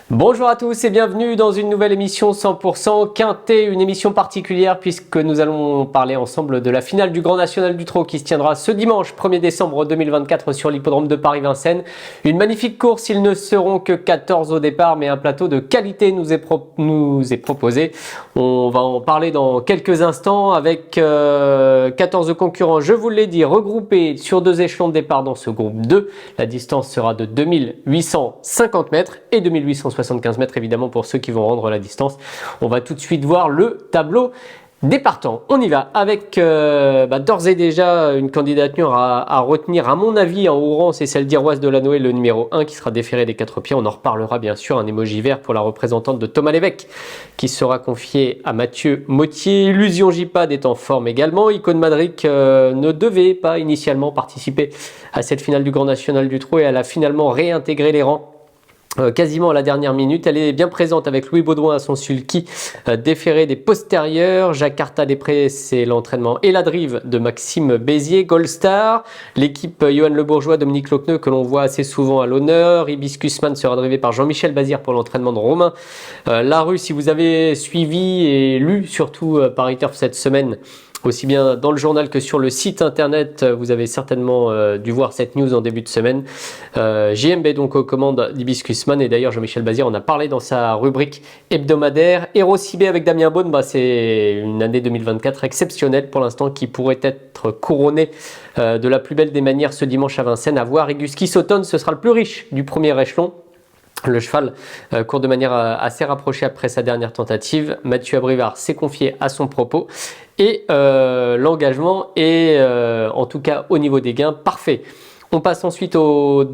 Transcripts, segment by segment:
Bonjour à tous et bienvenue dans une nouvelle émission 100% Quintet, une émission particulière puisque nous allons parler ensemble de la finale du Grand National du Trot qui se tiendra ce dimanche 1er décembre 2024 sur l'hippodrome de Paris-Vincennes. Une magnifique course, ils ne seront que 14 au départ mais un plateau de qualité nous est proposé. On va en parler dans quelques instants avec 14 concurrents, je vous l'ai dit, regroupés sur 2 échelons de départ dans ce groupe 2. La distance sera de 2850 mètres et 2875 mètres évidemment pour ceux qui vont rendre la distance. On va tout de suite voir le tableau des partants. On y va avec d'ores et déjà une candidature à retenir à mon avis en haut rang, c'est celle d'Iroise de Lanoë, le numéro 1 qui sera déféré des 4 pieds. On en reparlera bien sûr, un émoji vert pour la représentante de Thomas Lévesque qui sera confié à Mathieu Mottier. Illusion J-Pad est en forme également. Icône Madric ne devait pas initialement participer à cette finale du Grand National du Trot et elle a finalement réintégré les rangs quasiment à la dernière minute. Elle est bien présente avec Louis Baudouin à son sulky déféré des postérieurs. Jakarta des Prés, c'est l'entraînement et la drive de Maxime Bézier. Gold Star, l'équipe Johan Le Bourgeois, Dominique Lochneux que l'on voit assez souvent à l'honneur. Hibiscusman sera drivé par Jean-Michel Bazir pour l'entraînement de Romain Larue. Si vous avez suivi et lu surtout Paris Turf cette semaine, aussi bien dans le journal que sur le site internet, vous avez certainement dû voir cette news en début de semaine. JMB donc aux commandes d'Hibiscusman et d'ailleurs Jean-Michel Bazir en a parlé dans sa rubrique hebdomadaire. Héros Cibé avec Damien Beaune, c'est une année 2024 exceptionnelle pour l'instant qui pourrait être couronnée de la plus belle des manières ce dimanche à Vincennes. À voir, Eguski Sauton, ce sera le plus riche du premier échelon. Le cheval court de manière assez rapprochée après sa dernière tentative. Mathieu Abrivard s'est confié à son propos et l'engagement est en tout cas au niveau des gains parfait. On passe ensuite au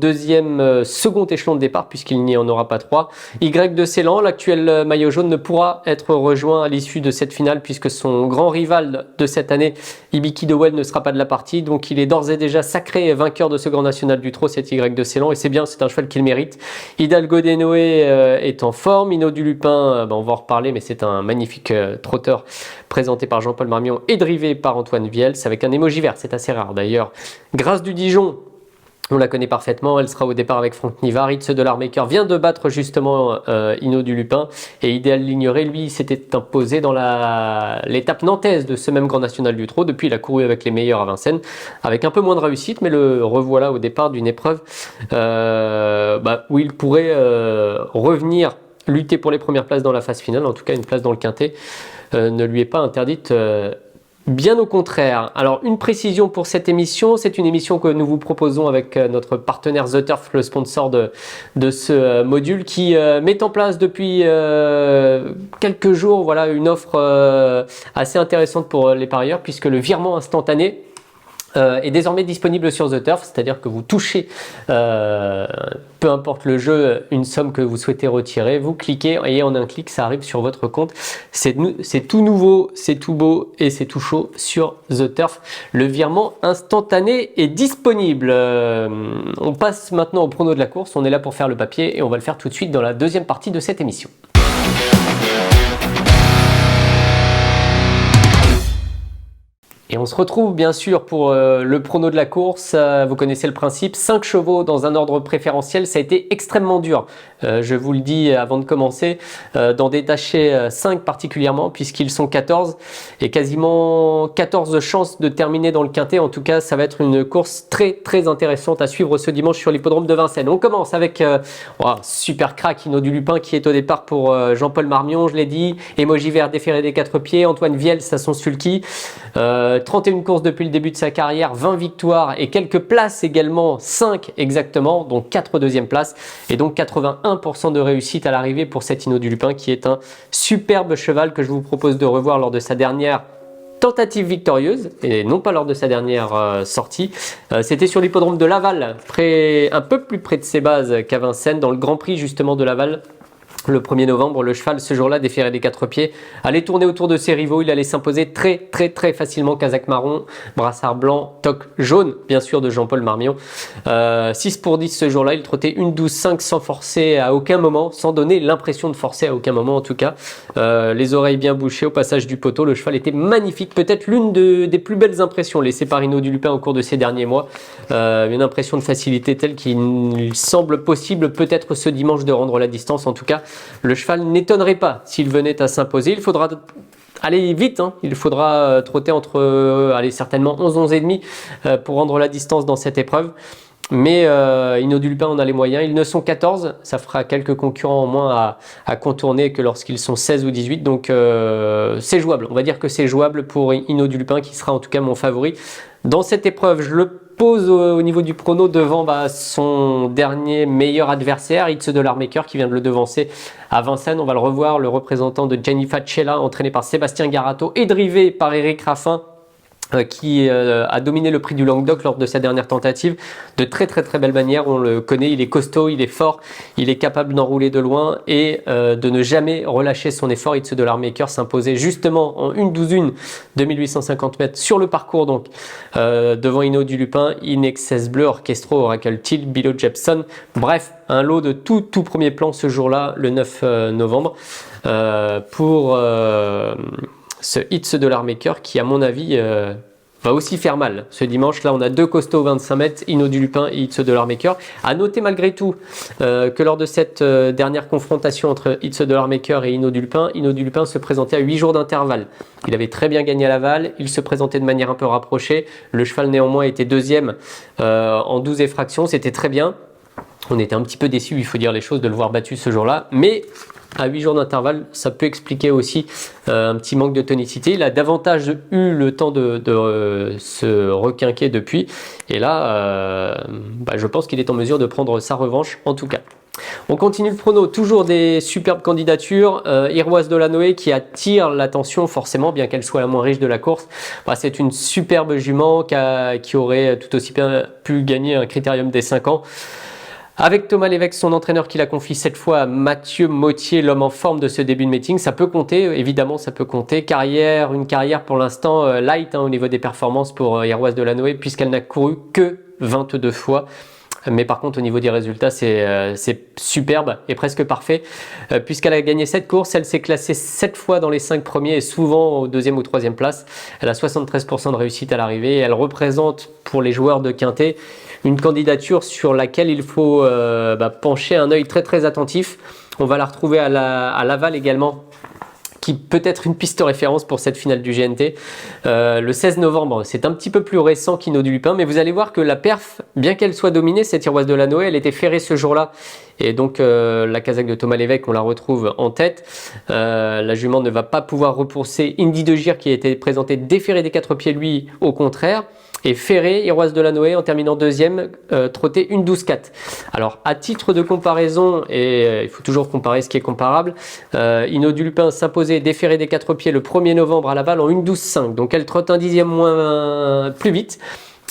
second échelon de départ puisqu'il n'y en aura pas 3. Y de Ceylan, l'actuel maillot jaune, ne pourra être rejoint à l'issue de cette finale puisque son grand rival de cette année, Ibiki Dowell, ne sera pas de la partie. Donc il est d'ores et déjà sacré vainqueur de ce Grand National du Trot, cet Y de Ceylan, et c'est bien, c'est un cheval qu'il mérite. Hidalgo Denoé est en forme. Hino du Lupin, on va en reparler, mais c'est un magnifique trotteur présenté par Jean-Paul Marmion et drivé par Antoine Viels avec un émoji vert, c'est assez rare d'ailleurs. Grâce du Dijon, on la connaît parfaitement, elle sera au départ avec Franck Nivard. Itze de l'Armaker vient de battre justement Hino du Lupin et Idéal Ligneré, lui, s'était imposé dans l'étape nantaise de ce même Grand National du Trot. Depuis, il a couru avec les meilleurs à Vincennes, avec un peu moins de réussite, mais le revoilà au départ d'une épreuve où il pourrait revenir lutter pour les premières places dans la phase finale. En tout cas, une place dans le Quintet ne lui est pas interdite. Bien au contraire. Alors une précision pour cette émission, c'est une émission que nous vous proposons avec notre partenaire The Turf, le sponsor de ce module qui met en place depuis quelques jours une offre assez intéressante pour les parieurs puisque le virement instantané est désormais disponible sur The Turf, c'est-à-dire que vous touchez, peu importe le jeu, une somme que vous souhaitez retirer, vous cliquez et en un clic ça arrive sur votre compte. C'est tout nouveau, c'est tout beau et c'est tout chaud sur The Turf. Le virement instantané est disponible. On passe maintenant au prono de la course, on est là pour faire le papier et on va le faire tout de suite dans la deuxième partie de cette émission. Et on se retrouve bien sûr pour le prono de la course. Vous connaissez le principe, 5 chevaux dans un ordre préférentiel, ça a été extrêmement dur. Je vous le dis avant de commencer, d'en détacher 5 particulièrement puisqu'ils sont 14 et quasiment 14 chances de terminer dans le Quintet. En tout cas, ça va être une course très très intéressante à suivre ce dimanche sur l'hippodrome de Vincennes. On commence avec super crack Hino du Lupin qui est au départ pour Jean-Paul Marmion, je l'ai dit. Émoji vert déféré des 4 pieds, Antoine Viels à son sulky. 31 courses depuis le début de sa carrière, 20 victoires et quelques places également, 5 exactement, donc 4 deuxièmes places et donc 81% de réussite à l'arrivée pour cet Hino du Lupin qui est un superbe cheval que je vous propose de revoir lors de sa dernière tentative victorieuse et non pas lors de sa dernière sortie. C'était sur l'hippodrome de Laval, un peu plus près de ses bases qu'à Vincennes, dans le Grand Prix justement de Laval. Le 1er novembre, le cheval, ce jour-là, déféré des 4 pieds, allait tourner autour de ses rivaux. Il allait s'imposer très facilement. Casaque marron, brassard blanc, toque jaune, bien sûr, de Jean-Paul Marmion. 6 pour 10 ce jour-là. Il trottait une 12-5 sans forcer à aucun moment, sans donner l'impression de forcer à aucun moment en tout cas. Les oreilles bien bouchées au passage du poteau. Le cheval était magnifique. Peut-être l'une des plus belles impressions laissées par Hinault du Lupin au cours de ces derniers mois. Une impression de facilité telle qu'il semble possible peut-être ce dimanche de rendre la distance. En tout cas, le cheval n'étonnerait pas s'il venait à s'imposer. Il faudra aller vite, hein. Il faudra trotter entre certainement 11 et demi pour rendre la distance dans cette épreuve. Mais Hinault du Lupin en a les moyens. Ils ne sont 14, ça fera quelques concurrents en moins à contourner que lorsqu'ils sont 16 ou 18. Donc c'est jouable, on va dire que c'est jouable pour Hinault du Lupin qui sera en tout cas mon favori. Dans cette épreuve, je le pose au niveau du prono devant son dernier meilleur adversaire, It's a Dollar Maker, qui vient de le devancer à Vincennes. On va le revoir, le représentant de Gianni Facella, entraîné par Sébastien Garato et drivé par Eric Raffin, qui a dominé le prix du Languedoc lors de sa dernière tentative de très belle manière. On le connaît, il est costaud, il est fort, il est capable d'enrouler de loin et de ne jamais relâcher son effort. It's a Dollar Maker s'imposait justement en 1-12-1 de 1850 mètres sur le parcours, donc devant Hinault du Lupin, In Excess Bleu, Orchestro, Oracle Till, Bilo Jepson. Bref, un lot de tout premier plan ce jour-là, le 9 novembre, pour ce It's a Dollar Maker qui, à mon avis, va aussi faire mal ce dimanche. Là, on a deux costauds 25 mètres, Hinault du Lupin et It's a Dollar Maker. À noter malgré tout que lors de cette dernière confrontation entre It's a Dollar Maker et Hinault du Lupin se présentait à 8 jours d'intervalle. Il avait très bien gagné à Laval, il se présentait de manière un peu rapprochée. Le cheval néanmoins était deuxième en 12 effractions, c'était très bien. On était un petit peu déçus, il faut dire les choses, de le voir battu ce jour-là. Mais à 8 jours d'intervalle, ça peut expliquer aussi un petit manque de tonicité. Il a davantage eu le temps de se requinquer depuis. Et là, je pense qu'il est en mesure de prendre sa revanche en tout cas. On continue le prono, toujours des superbes candidatures. Iroise de la Noé qui attire l'attention forcément, bien qu'elle soit la moins riche de la course. C'est une superbe jument qui aurait tout aussi bien pu gagner un critérium des 5 ans. Avec Thomas Lévesque, son entraîneur, qui la confie cette fois à Mathieu Mottier, l'homme en forme de ce début de meeting, ça peut compter, évidemment ça peut compter. Une carrière pour l'instant light au niveau des performances pour Iroise de la Noé, puisqu'elle n'a couru que 22 fois. Mais par contre au niveau des résultats c'est superbe et presque parfait, puisqu'elle a gagné 7 courses, elle s'est classée 7 fois dans les 5 premiers et souvent au 2e ou 3e place. Elle a 73% de réussite à l'arrivée et elle représente pour les joueurs de Quintet une candidature sur laquelle il faut pencher un œil très attentif. On va la retrouver à Laval également, qui peut être une piste de référence pour cette finale du GNT. Le 16 novembre, c'est un petit peu plus récent qu'Hinault du Lupin, mais vous allez voir que la perf, bien qu'elle soit dominée, cette Iroise de la Noé, elle était ferrée ce jour-là. Et donc la casaque de Thomas Lévesque, on la retrouve en tête. La jument ne va pas pouvoir repousser Indy de Gire, qui a été présenté déferré des 4 pieds, lui, au contraire. Et ferré, Iroise de la Noé, en terminant deuxième, trotté une 12-4. Alors, à titre de comparaison, et il faut toujours comparer ce qui est comparable, Hinault du Lupin s'imposait déferré des 4 pieds le 1er novembre à Laval en 1-12-5. Donc, elle trotte un dixième plus vite,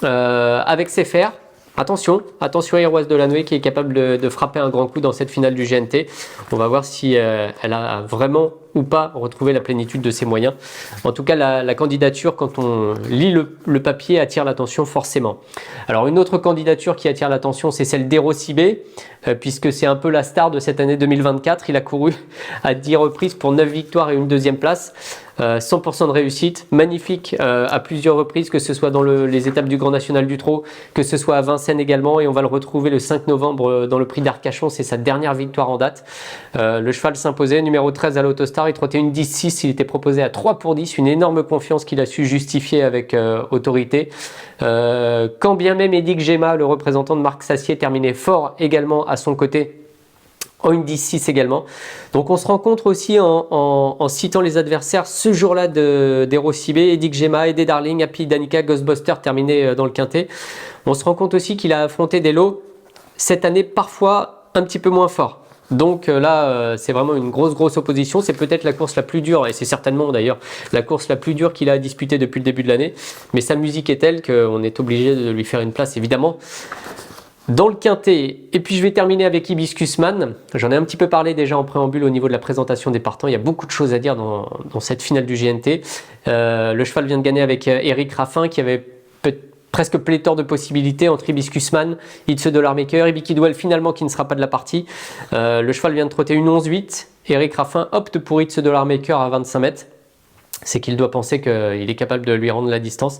avec ses fers. Attention Iroise de la Noé qui est capable de frapper un grand coup dans cette finale du GNT. On va voir si elle a vraiment ou pas retrouvé la plénitude de ses moyens. En tout cas, la candidature, quand on lit le papier, attire l'attention forcément. Alors une autre candidature qui attire l'attention, c'est celle d'Héros Cibé, puisque c'est un peu la star de cette année 2024. Il a couru à 10 reprises pour 9 victoires et une 2e place. 100% de réussite, magnifique à plusieurs reprises, que ce soit dans les étapes du Grand National du Trot, que ce soit à Vincennes également, et on va le retrouver le 5 novembre dans le prix d'Arcachon, c'est sa dernière victoire en date. Le cheval s'imposait, numéro 13 à l'Autostar, il trottait une 10-6, il était proposé à 3 pour 10, une énorme confiance qu'il a su justifier avec autorité. Quand bien même Edic Gemma, le représentant de Marc Sassier, terminait fort également à son côté, en une 10-6 également. Donc on se rencontre aussi en citant les adversaires ce jour-là d'Héros Cibé, Edic Gemma, Ede Darling, Happy Danica, Ghostbuster terminé dans le quintet. On se rend compte aussi qu'il a affronté des lots cette année parfois un petit peu moins forts. Donc là, c'est vraiment une grosse opposition. C'est peut-être la course la plus dure, et c'est certainement d'ailleurs la course la plus dure qu'il a disputée depuis le début de l'année. Mais sa musique est telle qu'on est obligé de lui faire une place, évidemment. dans le quintet. Et puis je vais terminer avec Hibiscus Man. J'en ai un petit peu parlé déjà en préambule au niveau de la présentation des partants. Il y a beaucoup de choses à dire dans cette finale du GNT. Le cheval vient de gagner avec Eric Raffin qui avait presque pléthore de possibilités entre Hibiscus Man, It's a Dollar Maker, Ibi Kidwell finalement qui ne sera pas de la partie. Le cheval vient de trotter une 11-8. Eric Raffin opte pour It's a Dollar Maker à 25 mètres. C'est qu'il doit penser qu'il est capable de lui rendre la distance.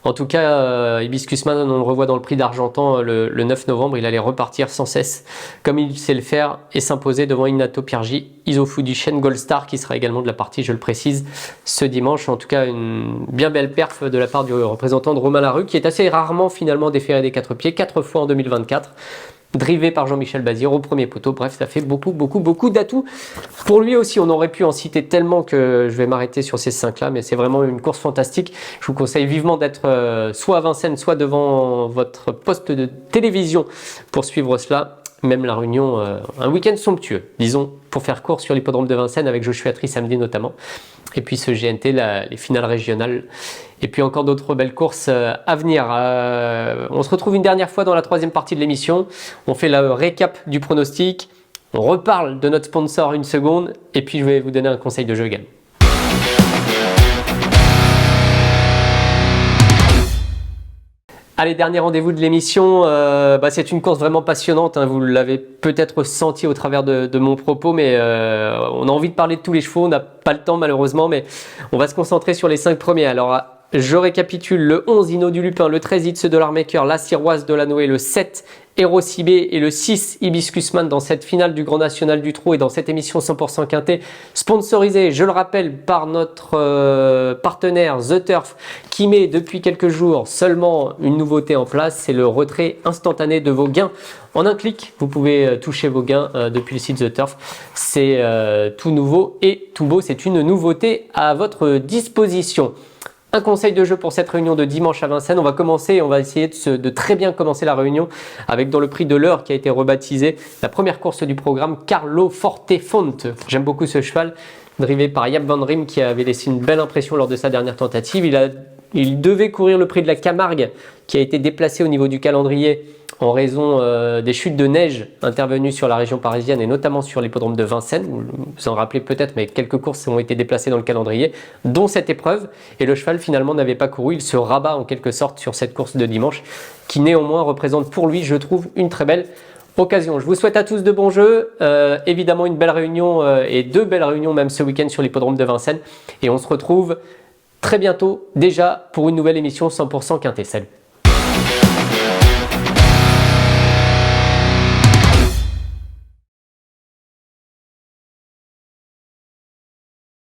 En tout cas, Hibiscus Man, on le revoit dans le prix d'Argentan le 9 novembre. Il allait repartir sans cesse, comme il sait le faire, et s'imposer devant Ignato Piergi, Isofu Duchesne, Gold Star, qui sera également de la partie, je le précise, ce dimanche. En tout cas, une bien belle perf de la part du représentant de Romain Larue, qui est assez rarement finalement déféré des 4 pieds, 4 fois en 2024. Drivé par Jean-Michel Bazir au premier poteau. Bref, ça fait beaucoup d'atouts. Pour lui aussi, on aurait pu en citer tellement que je vais m'arrêter sur ces 5-là, mais c'est vraiment une course fantastique. Je vous conseille vivement d'être soit à Vincennes, soit devant votre poste de télévision pour suivre cela. Même la Réunion, un week-end somptueux, disons, pour faire court sur l'hippodrome de Vincennes avec Joshua Tree samedi notamment. Et puis ce GNT, les finales régionales. Et puis encore d'autres belles courses à venir. On se retrouve une dernière fois dans la troisième partie de l'émission. On fait le récap du pronostic. On reparle de notre sponsor une seconde. Et puis je vais vous donner un conseil de jeu également. Allez, dernier rendez-vous de l'émission, c'est une course vraiment passionnante, hein, vous l'avez peut-être senti au travers de mon propos, mais on a envie de parler de tous les chevaux, on n'a pas le temps malheureusement, mais on va se concentrer sur les 5 premiers. Alors, je récapitule: le 11 Inno du Lupin, le 13 It's a Dollar Maker, la Siroise de la Noé, le 7 Hero Cibé et le 6 Hibiscus Man dans cette finale du Grand National du Trot et dans cette émission 100% quintet, sponsorisée, je le rappelle, par notre partenaire The Turf, qui met depuis quelques jours seulement une nouveauté en place, c'est le retrait instantané de vos gains. En un clic, vous pouvez toucher vos gains depuis le site The Turf. C'est tout nouveau et tout beau, c'est une nouveauté à votre disposition. Un conseil de jeu pour cette réunion de dimanche à Vincennes. On va commencer, on va essayer de très bien commencer la réunion avec, dans le prix de l'heure qui a été rebaptisé, la première course du programme, Carlo Fortefonte. J'aime beaucoup ce cheval, drivé par Jaap van Riem, qui avait laissé une belle impression lors de sa dernière tentative. Il devait courir le prix de la Camargue, qui a été déplacé au niveau du calendrier en raison des chutes de neige intervenues sur la région parisienne et notamment sur l'hippodrome de Vincennes. Vous vous en rappelez peut-être, mais quelques courses ont été déplacées dans le calendrier, dont cette épreuve. Et le cheval finalement n'avait pas couru. Il se rabat en quelque sorte sur cette course de dimanche, qui néanmoins représente pour lui, je trouve, une très belle occasion. Je vous souhaite à tous de bons jeux. Évidemment, une belle réunion et 2 belles réunions même ce week-end sur l'hippodrome de Vincennes. Et on se retrouve très bientôt déjà pour une nouvelle émission 100% quintet. Salut.